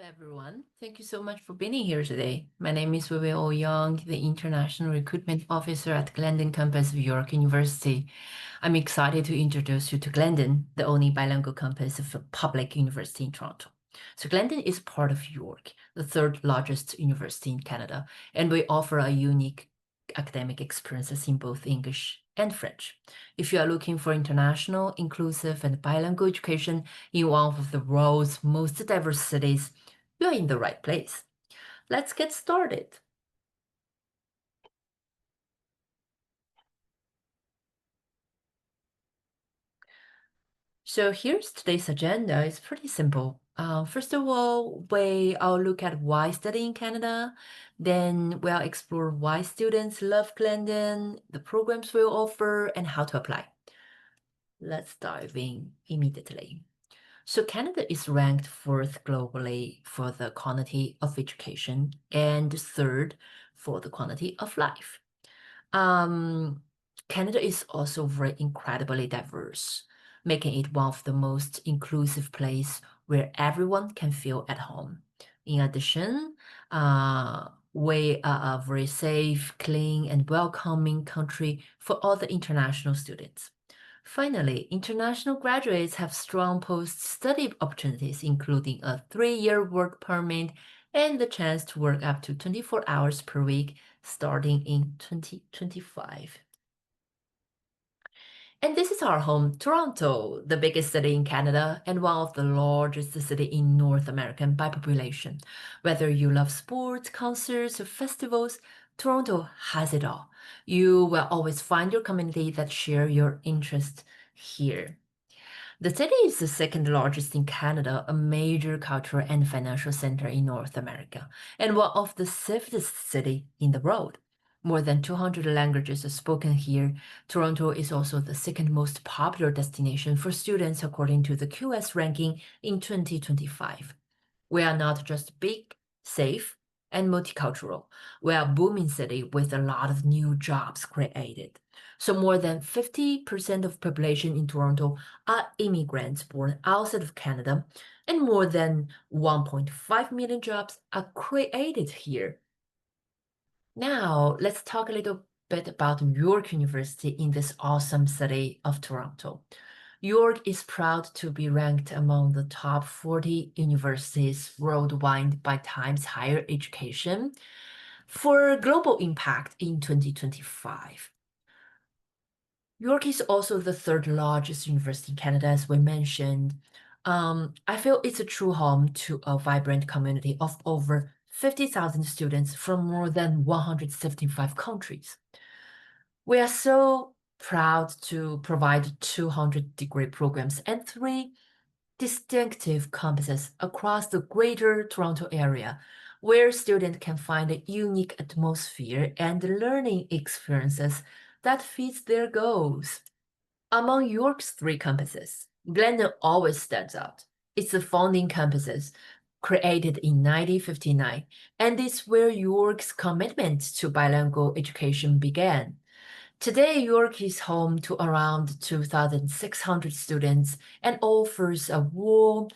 everyone. Thank you so much for being here today. My name is Wei O Young, the International Recruitment Officer at Glendon campus of York University. I'm excited to introduce you to Glendon, the only bilingual campus of a public university in Toronto. So Glendon is part of York, the third largest university in Canada, and we offer a unique academic experiences in both English and French. If you are looking for international, inclusive, and bilingual education in one of the world's most diverse cities, you're in the right place. Let's get started. So here's today's agenda. It's pretty simple. First of all, I'll look at why study in Canada. Then we'll explore why students love Glendon, the programs we'll offer, and how to apply. Let's dive in immediately. So Canada is ranked fourth globally for the quantity of education and third for the quantity of life. Um, Canada is also very incredibly diverse, making it one of the most inclusive place where everyone can feel at home. In addition, we are a very safe, clean, and welcoming country for all the international students. Finally, international graduates have strong post-study opportunities, including a 3-year work permit and the chance to work up to 24 hours per week starting in 2025. And this is our home, Toronto, the biggest city in Canada and one of the largest city in North America by population. Whether you love sports, concerts, or festivals, Toronto has it all. You will always find your community that share your interest here. The city is the second largest in Canada, a major cultural and financial center in North America, and one of the safest city in the world. More than 200 languages are spoken here. Toronto is also the second most popular destination for students according to the QS ranking in 2025. We are not just big, safe, and multicultural. We are a booming city with a lot of new jobs created. So more than 50% of population in Toronto are immigrants born outside of Canada, and more than 1.5 million jobs are created here. Now, let's talk a little bit about York University in this awesome city of Toronto. York is proud to be ranked among the top 40 universities worldwide by Times Higher Education for global impact in 2025. York is also the third largest university in Canada, as we mentioned. I feel it's a true home to a vibrant community of over 50,000 students from more than 175 countries. We are so proud to provide 200-degree programs and 3 distinctive campuses across the Greater Toronto Area, where students can find a unique atmosphere and learning experiences that fits their goals. Among York's 3 campuses, Glendon always stands out. It's the founding campuses, created in 1959, and it's where York's commitment to bilingual education began. Today, York is home to around 2,600 students and offers a warm,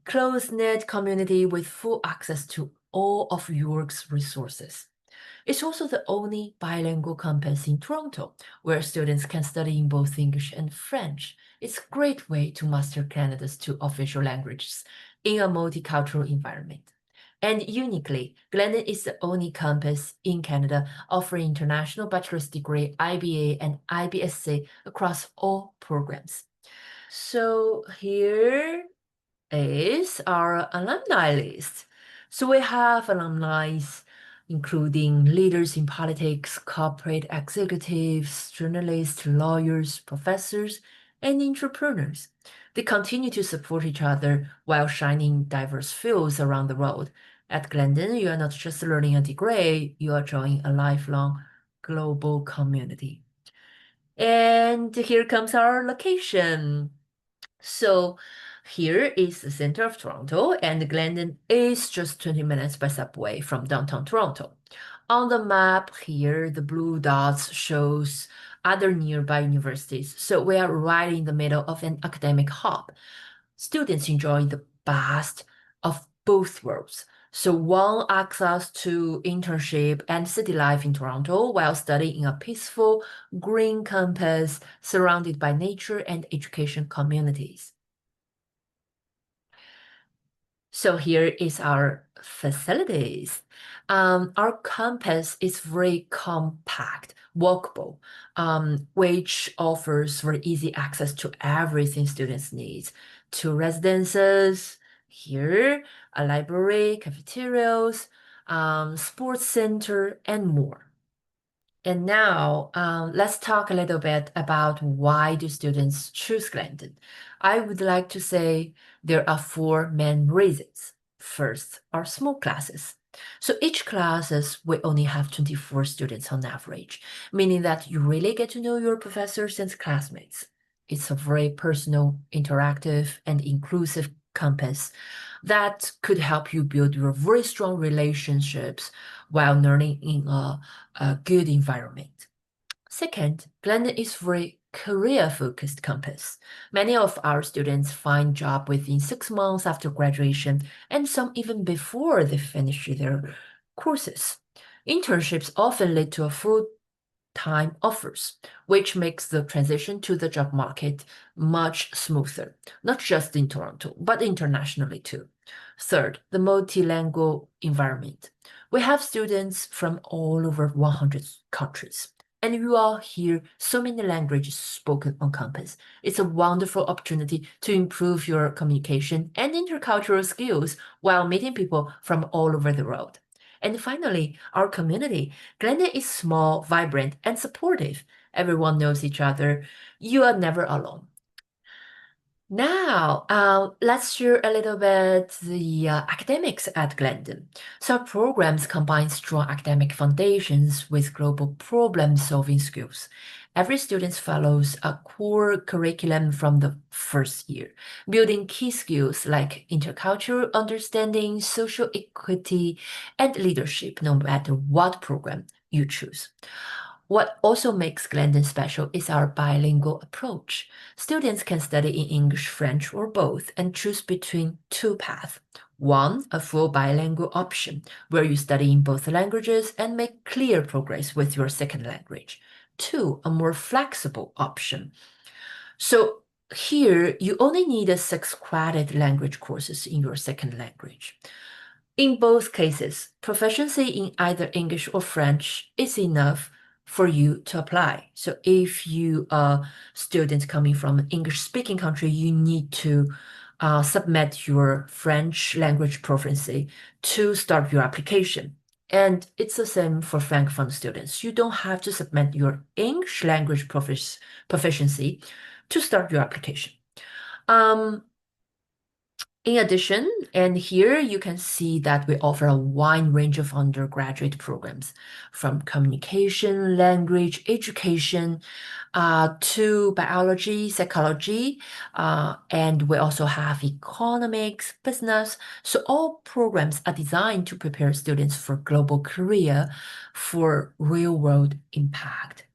close-knit community with full access to all of York's resources. It's also the only bilingual campus in Toronto, where students can study in both English and French. It's a great way to master Canada's 2 official languages in a multicultural environment. And uniquely, Glendon is the only campus in Canada offering international bachelor's degree, IBA, and IBSc across all programs. So here is our alumni list. So we have alumni including leaders in politics, corporate executives, journalists, lawyers, professors, and entrepreneurs. They continue to support each other while shining diverse fields around the world. At Glendon, you are not just learning a degree, you are joining a lifelong global community. And here comes our location. So here is the center of Toronto, and Glendon is just 20 minutes by subway from downtown Toronto. On the map here, the blue dots shows other nearby universities. So we are right in the middle of an academic hub. Students enjoy the best of both worlds. So one access to internship and city life in Toronto while studying in a peaceful green campus surrounded by nature and education communities. So here is our facilities. Our campus is very compact, walkable, which offers very easy access to everything students need. Two residences here, a library, cafeterias, sports center, and more. And now, let's talk a little bit about why do students choose Glendon. I would like to say there are four main reasons. First, our small classes. So each classes we only have 24 students on average, meaning that you really get to know your professors and classmates. It's a very personal, interactive, and inclusive campus that could help you build your very strong relationships while learning in a good environment. Second, Glendon is very career-focused campus. Many of our students find job within 6 months after graduation, and some even before they finish their courses. Internships often lead to a full-time offers, which makes the transition to the job market much smoother, not just in Toronto, but internationally too. Third, the multilingual environment. We have students from all over 100 countries, and you all hear so many languages spoken on campus. It's a wonderful opportunity to improve your communication and intercultural skills while meeting people from all over the world. And finally, our community. Glendon is small, vibrant, and supportive. Everyone knows each other. You are never alone. Now, let's share a little bit the academics at Glendon. So our programs combine strong academic foundations with global problem-solving skills. Every student follows a core curriculum from the first year, building key skills like intercultural understanding, social equity, and leadership, no matter what program you choose. What also makes Glendon special is our bilingual approach. Students can study in English, French, or both and choose between two paths. One, a full bilingual option, where you study in both languages and make clear progress with your second language. Two, a more flexible option. So here, you only need a 6 credit language courses in your second language. In both cases, proficiency in either English or French is enough for you to apply. So if you are students coming from an English-speaking country, you need to submit your French language proficiency to start your application. And it's the same for Francophone students. You don't have to submit your English language proficiency to start your application. In addition, and here you can see that we offer a wide range of undergraduate programs, from communication, language, education, to biology, psychology, and we also have economics, business. So all programs are designed to prepare students for global career for real-world impact.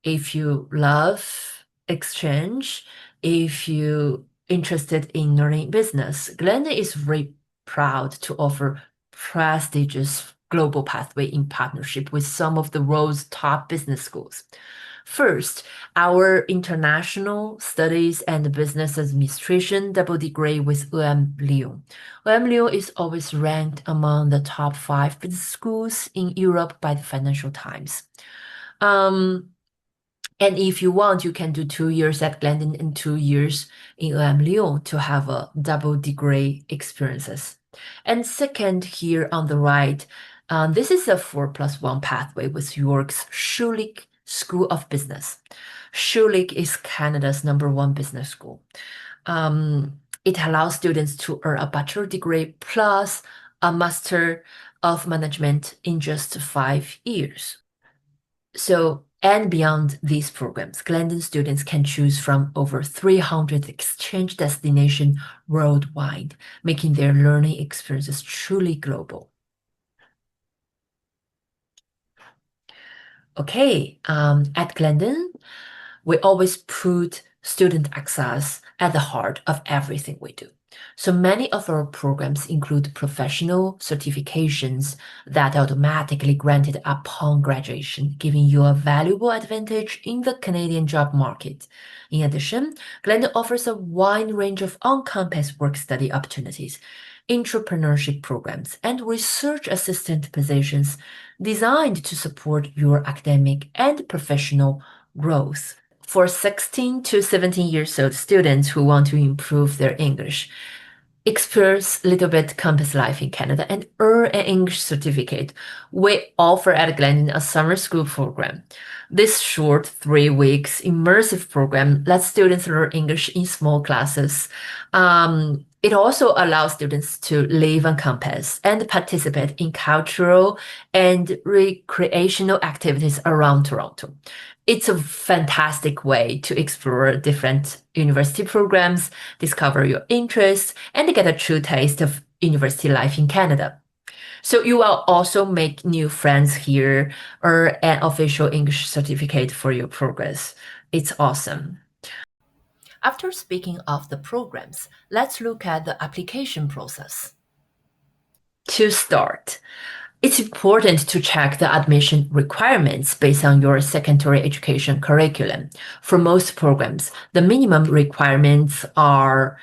If you love exchange, if you interested in learning business, Glendon is very proud to offer prestigious global pathway in partnership with some of the world's top business schools. First, our International Studies and Business Administration double degree with Lyon. Lyon is always ranked among the top 5 business schools in Europe by the Financial Times. And if you want, you can do 2 years at Glendon and 2 years in Lyon to have a double degree experiences. And second, here on the right, this is a 4+1 pathway with York's Schulich School of Business. Schulich is Canada's #1 business school. It allows students to earn a bachelor degree plus a master of management in just 5 years. So, and beyond these programs, Glendon students can choose from over 300 exchange destinations worldwide, making their learning experiences truly global. Okay, at Glendon, we always put student access at the heart of everything we do. So many of our programs include professional certifications that are automatically granted upon graduation, giving you a valuable advantage in the Canadian job market. In addition, Glendon offers a wide range of on-campus work-study opportunities, entrepreneurship programs, and research assistant positions designed to support your academic and professional growth. For 16 to 17 years old students who want to improve their English, experience a little bit campus life in Canada, and earn an English certificate, we offer at Glendon a summer school program. This short 3 weeks immersive program lets students learn English in small classes. It also allows students to live on campus and participate in cultural and recreational activities around Toronto. It's a fantastic way to explore different university programs, discover your interests, and get a true taste of university life in Canada. So you will also make new friends here or an official English certificate for your progress. It's awesome. After speaking of the programs, let's look at the application process. To start, it's important to check the admission requirements based on your secondary education curriculum. For most programs, the minimum requirements are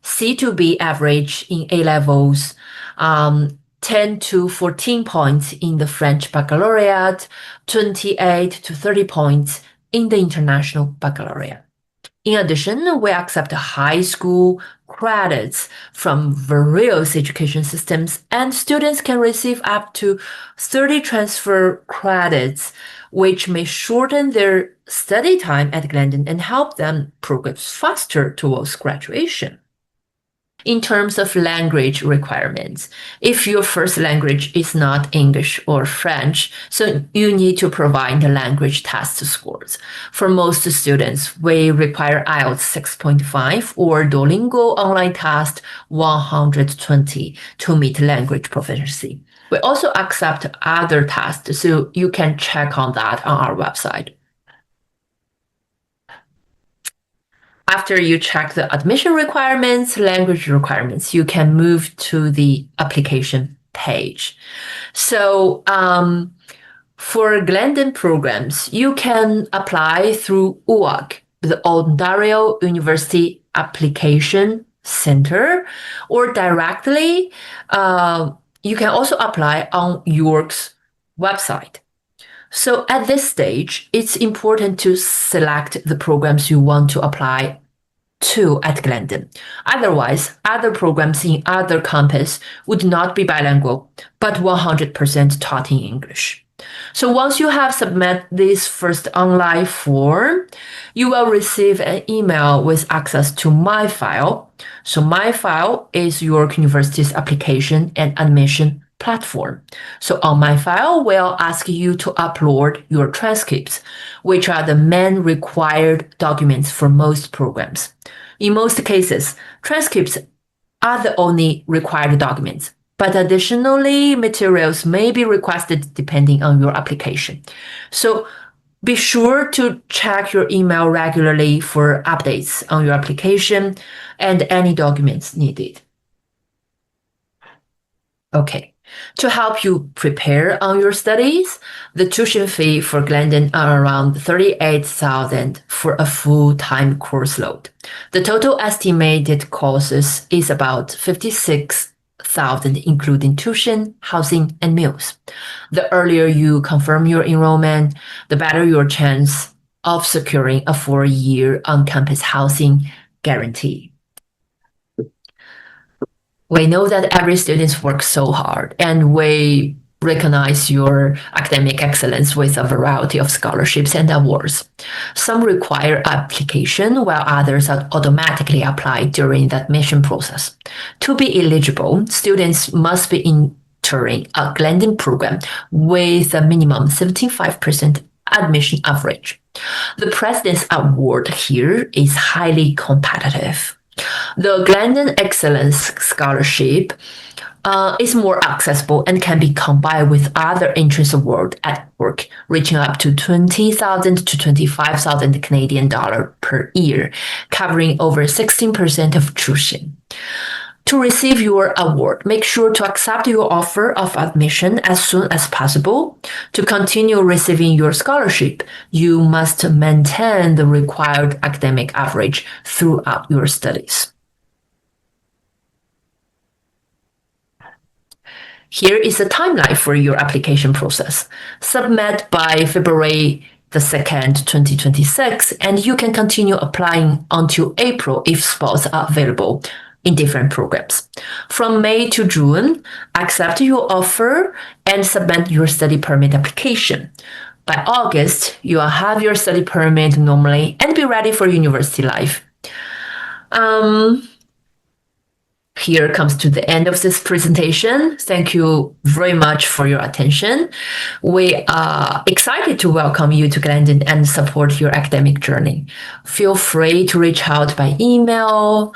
C2B average in A levels, 10 to 14 points in the French baccalaureate, 28 to 30 points in the international baccalaureate. In addition, we accept high school credits from various education systems, and students can receive up to 30 transfer credits, which may shorten their study time at Glendon and help them progress faster towards graduation. In terms of language requirements, if your first language is not English or French, so you need to provide the language test scores. For most students, we require IELTS 6.5 or Duolingo online test 120 to meet language proficiency. We also accept other tests, so you can check on that on our website. After you check the admission requirements, language requirements, you can move to the application page. So for Glendon programs, you can apply through UAC, the Ontario University Application Center, or directly. You can also apply on York's website. So at this stage, it's important to select the programs you want to apply to at Glendon. Otherwise, other programs in other campus would not be bilingual, but 100% taught in English. So once you have submitted this first online form, you will receive an email with access to My File. So My File is York University's application and admission platform. So on My File, we'll ask you to upload your transcripts, which are the main required documents for most programs. In most cases, transcripts are the only required documents, but additionally, materials may be requested depending on your application. So be sure to check your email regularly for updates on your application and any documents needed. Okay. To help you prepare on your studies, the tuition fee for Glendon are around $38,000 for a full-time course load. The total estimated cost is about $56,000, including tuition, housing, and meals. The earlier you confirm your enrollment, the better your chance of securing a 4-year on-campus housing guarantee. We know that every student works so hard, and we recognize your academic excellence with a variety of scholarships and awards. Some require application, while others are automatically applied during the admission process. To be eligible, students must be entering a Glendon program with a minimum 75% admission average. The President's Award here is highly competitive. The Glendon Excellence Scholarship is more accessible and can be combined with other entrance awards at work, reaching up to $20,000 to $25,000 Canadian dollar per year, covering over 16% of tuition. To receive your award, make sure to accept your offer of admission as soon as possible. To continue receiving your scholarship, you must maintain the required academic average throughout your studies. Here is a timeline for your application process. Submit by February the 2nd, 2026, and you can continue applying until April if spots are available in different programs. From May to June, accept your offer and submit your study permit application. By August, you will have your study permit normally and be ready for university life. Here comes to the end of this presentation. Thank you very much for your attention. We are excited to welcome you to Glendon and support your academic journey. Feel free to reach out by email,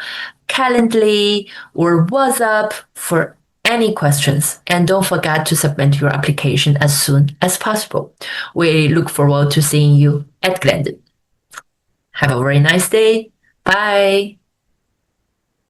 Calendly, or WhatsApp for any questions. And don't forget to submit your application as soon as possible. We look forward to seeing you at Glendon. Have a very nice day. Bye.